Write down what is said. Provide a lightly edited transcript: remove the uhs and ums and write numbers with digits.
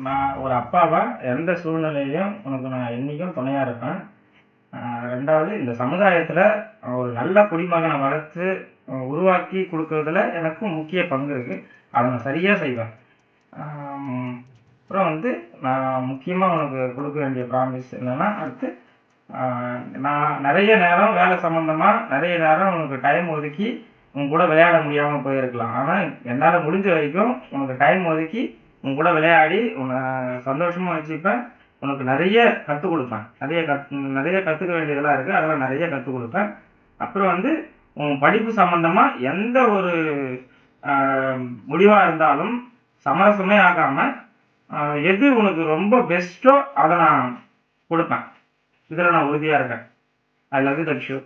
நான் ஒரு அப்பாவா எந்த சூழ்நிலையிலும் உனக்கு நான் என்னைக்கும் துணையா இருப்பேன். 2வது இந்த சமுதாயத்துல ஒரு நல்ல குடிமகனை வளர்த்து உருவாக்கி குடுக்குறதுல எனக்கும் முக்கிய பங்கு இருக்கு. அத நான் சரியா செய்வேன். ஆம். அப்புறம் வந்து நான் முக்கியமா உனக்கு குடுக்க வேண்டிய ப்ராமிஸ் என்னன்னா, அடுத்து ஆ நான் நெறைய நேரம் வேலை சம்மந்தமா நெறைய நேரம் உனக்கு டைம் ஒதுக்கி உன் கூட விளையாட முடியாம போயிருக்கலாம். ஆனா, என்னால முடிஞ்ச வரைக்கும் உனக்கு டைம் ஒதுக்கி உன் கூட விளையாடி உன்னை சந்தோஷமா வச்சுப்பேன். உனக்கு நெறைய கத்துக் குடுப்பேன். நெறைய கத்துக்க வேண்டியதெல்லாம் இருக்கு. அதெல்லாம் நெறைய கத்துக் குடுப்பேன். அப்புறம் வந்து உன் படிப்பு சம்பந்தமா எந்த ஒரு அ முடிவா இருந்தாலும் சமரசமே ஆகாம, அ எது உனக்கு ரொம்ப பெஸ்ட்டோ அத நான் குடுப்பேன். இதுல நான் உறுதியா இருக்கேன். I love you Dakshu.